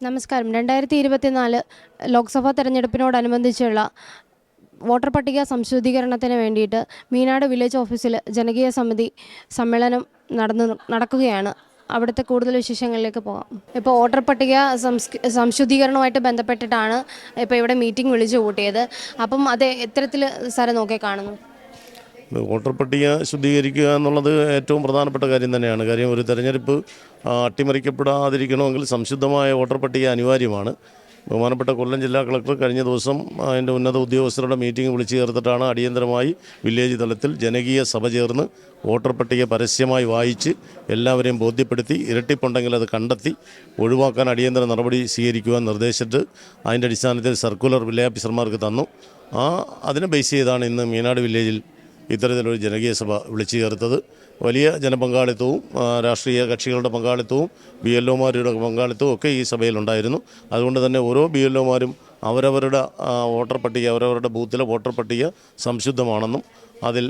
നമസ്കാരം. 2024 ലോക്സഭാ തെരഞ്ഞെടുപ്പിനോടനുബന്ധിച്ചുള്ള വോട്ടർ പട്ടിക സംശോധീകരണത്തിന് വേണ്ടിയിട്ട് മീനാട് വില്ലേജ് ഓഫീസിൽ ജനകീയ സമിതി സമ്മേളനം നടക്കുകയാണ്. അവിടുത്തെ കൂടുതൽ വിശേഷങ്ങളിലേക്ക് പോകാം. ഇപ്പോൾ വോട്ടർ പട്ടിക സംശോധീകരണവുമായിട്ട് ബന്ധപ്പെട്ടിട്ടാണ് ഇപ്പോൾ ഇവിടെ മീറ്റിംഗ് വിളിച്ചു കൂട്ടിയത്. അപ്പം അത് എത്തരത്തിൽ സാറ് നോക്കി കാണുന്നു? വോട്ടർ പട്ടിക ശുദ്ധീകരിക്കുക എന്നുള്ളത് ഏറ്റവും പ്രധാനപ്പെട്ട കാര്യം തന്നെയാണ്. കാര്യം ഒരു തെരഞ്ഞെടുപ്പ് അട്ടിമറിക്കപ്പെടാതിരിക്കണമെങ്കിൽ സംശുദ്ധമായ വോട്ടർ പട്ടിക അനിവാര്യമാണ്. ബഹുമാനപ്പെട്ട കൊല്ലം ജില്ലാ കളക്ടർ കഴിഞ്ഞ ദിവസം അതിൻ്റെ ഉന്നത ഉദ്യോഗസ്ഥരുടെ മീറ്റിംഗ് വിളിച്ചു ചേർത്തിട്ടാണ് അടിയന്തരമായി വില്ലേജ് തലത്തിൽ ജനകീയ സഭ ചേർന്ന് വോട്ടർ പട്ടിക പരസ്യമായി വായിച്ച് എല്ലാവരെയും ബോധ്യപ്പെടുത്തി ഇരട്ടിപ്പുണ്ടെങ്കിൽ അത് കണ്ടെത്തി ഒഴിവാക്കാൻ അടിയന്തര നടപടി സ്വീകരിക്കുവാൻ നിർദ്ദേശിച്ചിട്ട് അതിൻ്റെ അടിസ്ഥാനത്തിൽ സർക്കുലർ വില്ലേജ് ഓഫീസർമാർക്ക് തന്നു. അതിനെ ബേസ് ചെയ്താണ് ഇന്ന് മീനാട് വില്ലേജിൽ ഇത്തരത്തിലൊരു ജനകീയ സഭ വിളിച്ചു ചേർത്തത്. വലിയ ജനപങ്കാളിത്തവും രാഷ്ട്രീയ കക്ഷികളുടെ പങ്കാളിത്തവും BLOമാരുടെ പങ്കാളിത്തവും ഒക്കെ ഈ സഭയിലുണ്ടായിരുന്നു. അതുകൊണ്ട് തന്നെ ഓരോ BLOമാരും അവരവരുടെ വോട്ടർ പട്ടിക അവരവരുടെ ബൂത്തിലെ വോട്ടർ പട്ടിക സംശുദ്ധമാണെന്നും അതിൽ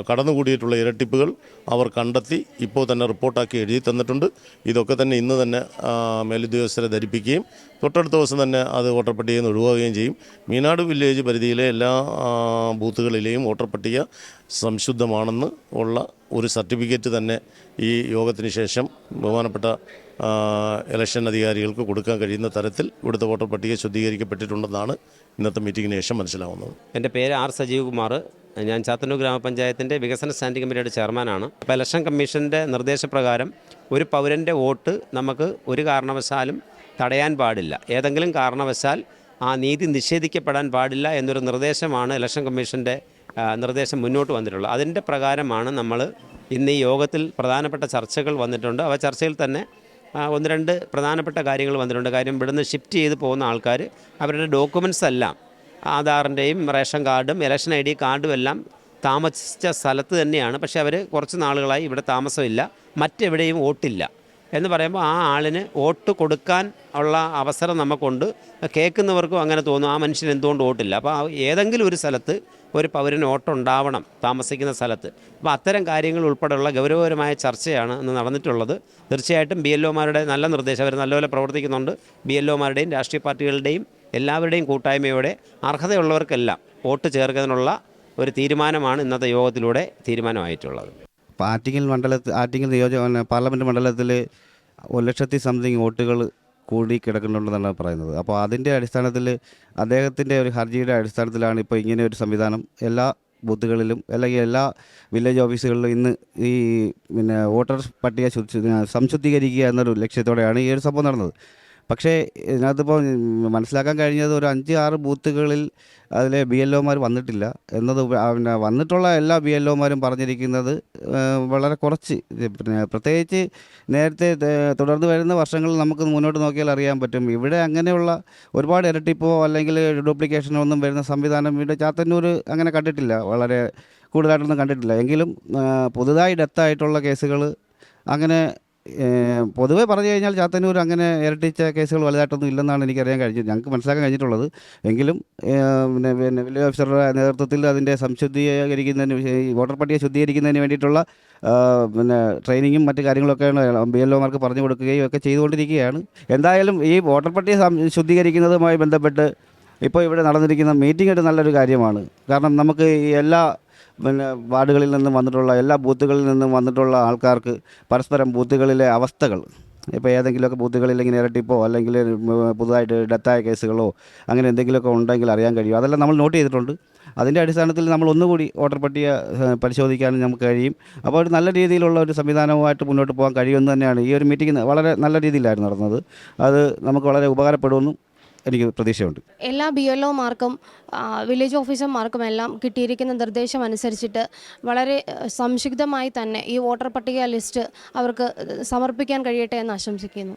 കടന്നുകൂടിയിട്ടുള്ള ഇരട്ടിപ്പുകൾ അവർ കണ്ടെത്തി ഇപ്പോൾ തന്നെ റിപ്പോർട്ടാക്കി എഴുതി തന്നിട്ടുണ്ട്. ഇതൊക്കെ തന്നെ ഇന്ന് തന്നെ മേലുദ്യോഗസ്ഥരെ ധരിപ്പിക്കുകയും തൊട്ടടുത്ത ദിവസം തന്നെ അത് വോട്ടർ പട്ടികയിൽ നിന്ന് ഒഴിവാക്കുകയും ചെയ്യും. മീനാട് വില്ലേജ് പരിധിയിലെ എല്ലാ ബൂത്തുകളിലെയും വോട്ടർ പട്ടിക സംശുദ്ധമാണെന്ന് ഉള്ള ഒരു സർട്ടിഫിക്കറ്റ് തന്നെ ഈ യോഗത്തിന് ശേഷം ബഹുമാനപ്പെട്ട ഇലക്ഷൻ അധികാരികൾക്ക് കൊടുക്കാൻ കഴിയുന്ന തരത്തിൽ ഇവിടുത്തെ വോട്ടർ പട്ടിക ശുദ്ധീകരിക്കപ്പെട്ടിട്ടുണ്ടെന്നാണ് ഇന്നത്തെ മീറ്റിങ്ങിന് ശേഷം മനസ്സിലാവുന്നത്. എൻ്റെ പേര് R. സജീവ് കുമാർ. ഞാൻ ചാത്തന്നൂർ ഗ്രാമപഞ്ചായത്തിൻ്റെ വികസന സ്റ്റാൻഡിംഗ് കമ്മിറ്റിയുടെ ചെയർമാനാണ്. അപ്പോൾ ഇലക്ഷൻ കമ്മീഷൻ്റെ നിർദ്ദേശപ്രകാരം ഒരു പൗരൻ്റെ വോട്ട് നമുക്ക് ഒരു കാരണവശാലും തടയാൻ പാടില്ല. ഏതെങ്കിലും കാരണവശാൽ ആ നീതി നിഷേധിക്കപ്പെടാൻ പാടില്ല എന്നൊരു നിർദ്ദേശമാണ് ഇലക്ഷൻ കമ്മീഷൻ്റെ നിർദ്ദേശം മുന്നോട്ട് വന്നിട്ടുള്ളത്. അതിൻ്റെ പ്രകാരമാണ് നമ്മൾ ഇന്ന് ഈ യോഗത്തിൽ പ്രധാനപ്പെട്ട ചർച്ചകൾ വന്നിട്ടുണ്ട്. അവ ചർച്ചയിൽ തന്നെ ഒന്ന് രണ്ട് പ്രധാനപ്പെട്ട കാര്യങ്ങൾ വന്നിട്ടുണ്ട്. കാര്യം ഇവിടുന്ന് ഷിഫ്റ്റ് ചെയ്ത് പോകുന്ന ആൾക്കാർ അവരുടെ ഡോക്യുമെൻറ്റ്സ് എല്ലാം ആധാറിൻ്റെയും റേഷൻ കാർഡും ഇലക്ഷൻ ID കാർഡും എല്ലാം താമസിച്ച സ്ഥലത്ത് തന്നെയാണ്. പക്ഷേ അവർ കുറച്ച് നാളുകളായി ഇവിടെ താമസമില്ല, മറ്റെവിടെയും വോട്ടില്ല എന്ന് പറയുമ്പോൾ ആ ആളിന് വോട്ട് കൊടുക്കാൻ ഉള്ള അവസരം നമുക്കുണ്ട്. കേൾക്കുന്നവർക്കും അങ്ങനെ തോന്നും, ആ മനുഷ്യൻ എന്തുകൊണ്ട് വോട്ടില്ല. അപ്പോൾ ഏതെങ്കിലും ഒരു സ്ഥലത്ത് ഒരു പൗരന് വോട്ടുണ്ടാവണം താമസിക്കുന്ന സ്ഥലത്ത്. അപ്പോൾ അത്തരം കാര്യങ്ങൾ ഉൾപ്പെടെയുള്ള ഗൗരവകരമായ ചർച്ചയാണ് ഇന്ന് നടന്നിട്ടുള്ളത്. തീർച്ചയായിട്ടും BLOമാരുടെ നല്ല നിർദ്ദേശം, അവർ നല്ലപോലെ പ്രവർത്തിക്കുന്നുണ്ട്. BLOമാരുടെയും രാഷ്ട്രീയ പാർട്ടികളുടെയും എല്ലാവരുടെയും കൂട്ടായ്മയോടെ അർഹതയുള്ളവർക്കെല്ലാം വോട്ട് ചേർക്കുന്നതിനുള്ള ഒരു തീരുമാനമാണ് ഇന്നത്തെ യോഗത്തിലൂടെ തീരുമാനമായിട്ടുള്ളത്. ഇപ്പോൾ ആറ്റിങ്ങൽ പാർലമെൻറ്റ് മണ്ഡലത്തിൽ 1,00,000 സംതിങ് വോട്ടുകൾ കൂടി കിടക്കുന്നുണ്ടെന്നാണ് പറയുന്നത്. അപ്പോൾ അതിൻ്റെ അടിസ്ഥാനത്തിൽ അദ്ദേഹത്തിൻ്റെ ഒരു ഹർജിയുടെ അടിസ്ഥാനത്തിലാണ് ഇപ്പോൾ ഇങ്ങനെ ഒരു സംവിധാനം എല്ലാ ബൂത്തുകളിലും അല്ലെങ്കിൽ എല്ലാ വില്ലേജ് ഓഫീസുകളിലും ഇന്ന് ഈ വോട്ടർ പട്ടിക സംശുദ്ധീകരിക്കുക എന്നൊരു ലക്ഷ്യത്തോടെയാണ് ഈ ഒരു സംഭവം നടന്നത്. പക്ഷേ ഇതിനകത്തിപ്പോൾ മനസ്സിലാക്കാൻ കഴിഞ്ഞത് ഒരു 5-6 ബൂത്തുകളിൽ അതിലെ BLOമാർ വന്നിട്ടില്ല എന്നത്. വന്നിട്ടുള്ള എല്ലാ BLOമാരും പറഞ്ഞിരിക്കുന്നത് വളരെ കുറച്ച്, പ്രത്യേകിച്ച് നേരത്തെ തുടർന്ന് വരുന്ന വർഷങ്ങളിൽ നമുക്ക് മുന്നോട്ട് നോക്കിയാൽ അറിയാൻ പറ്റും. ഇവിടെ അങ്ങനെയുള്ള ഒരുപാട് ഇരട്ടിപ്പോ അല്ലെങ്കിൽ ഡ്യൂപ്ലിക്കേഷനോ ഒന്നും വരുന്ന സംവിധാനം ഇവിടെ ചാത്തന്നൂർ അങ്ങനെ കണ്ടിട്ടില്ല, വളരെ കൂടുതലായിട്ടൊന്നും കണ്ടിട്ടില്ല. എങ്കിലും പുതുതായി ഡെത്തായിട്ടുള്ള കേസുകൾ അങ്ങനെ പൊതുവേ പറഞ്ഞു കഴിഞ്ഞാൽ ചാത്തന്നൂർ അങ്ങനെ ഇരട്ടിച്ച കേസുകൾ വലുതായിട്ടൊന്നും ഇല്ലെന്നാണ് എനിക്കറിയാൻ കഴിഞ്ഞത്, ഞങ്ങൾക്ക് മനസ്സിലാക്കാൻ കഴിഞ്ഞിട്ടുള്ളത്. എങ്കിലും വില്ലേജ് ഓഫീസറുടെ നേതൃത്വത്തിൽ അതിൻ്റെ സംശുദ്ധീകരിക്കുന്നതിന് വോട്ടർ പട്ടിക ശുദ്ധീകരിക്കുന്നതിന് വേണ്ടിയിട്ടുള്ള ട്രെയിനിങ്ങും മറ്റു കാര്യങ്ങളൊക്കെയാണ് BLOമാർക്ക് പറഞ്ഞു കൊടുക്കുകയും ഒക്കെ ചെയ്തുകൊണ്ടിരിക്കുകയാണ്. എന്തായാലും ഈ വോട്ടർ പട്ടിക ശുദ്ധീകരിക്കുന്നതുമായി ബന്ധപ്പെട്ട് ഇപ്പോൾ ഇവിടെ നടന്നിരിക്കുന്ന മീറ്റിംഗ് ഒരു നല്ലൊരു കാര്യമാണ്. കാരണം നമുക്ക് ഈ എല്ലാ വാർഡുകളിൽ നിന്നും വന്നിട്ടുള്ള എല്ലാ ബൂത്തുകളിൽ നിന്നും വന്നിട്ടുള്ള ആൾക്കാർക്ക് പരസ്പരം ബൂത്തുകളിലെ അവസ്ഥകൾ, ഇപ്പോൾ ഏതെങ്കിലുമൊക്കെ ബൂത്തുകളിൽ ഇങ്ങനെ ഇരട്ടിപ്പോ അല്ലെങ്കിൽ പുതുതായിട്ട് ഡെത്തായ കേസുകളോ അങ്ങനെ എന്തെങ്കിലുമൊക്കെ ഉണ്ടെങ്കിൽ അറിയാൻ കഴിയും. അതെല്ലാം നമ്മൾ നോട്ട് ചെയ്തിട്ടുണ്ട്. അതിൻ്റെ അടിസ്ഥാനത്തിൽ നമ്മൾ ഒന്നുകൂടി വോട്ടർ പട്ടിക പരിശോധിക്കാനും നമുക്ക് കഴിയും. അപ്പോൾ ഒരു നല്ല രീതിയിലുള്ള ഒരു സംവിധാനവുമായിട്ട് മുന്നോട്ട് പോകാൻ കഴിയുമെന്ന് തന്നെയാണ് ഈ ഒരു മീറ്റിംഗ് വളരെ നല്ല രീതിയിലായിരുന്നു നടന്നത്. അത് നമുക്ക് വളരെ ഉപകാരപ്പെടുമെന്നും എനിക്ക് പ്രതീക്ഷയുണ്ട്. എല്ലാ BLOമാർക്കും വില്ലേജ് ഓഫീസർമാർക്കും എല്ലാം കിട്ടിയിരിക്കുന്ന നിർദ്ദേശം അനുസരിച്ചിട്ട് വളരെ സംക്ഷിപ്തമായി തന്നെ ഈ വോട്ടർ പട്ടിക ലിസ്റ്റ് അവർക്ക് സമർപ്പിക്കാൻ കഴിയട്ടെ എന്ന് ആശംസിക്കുന്നു.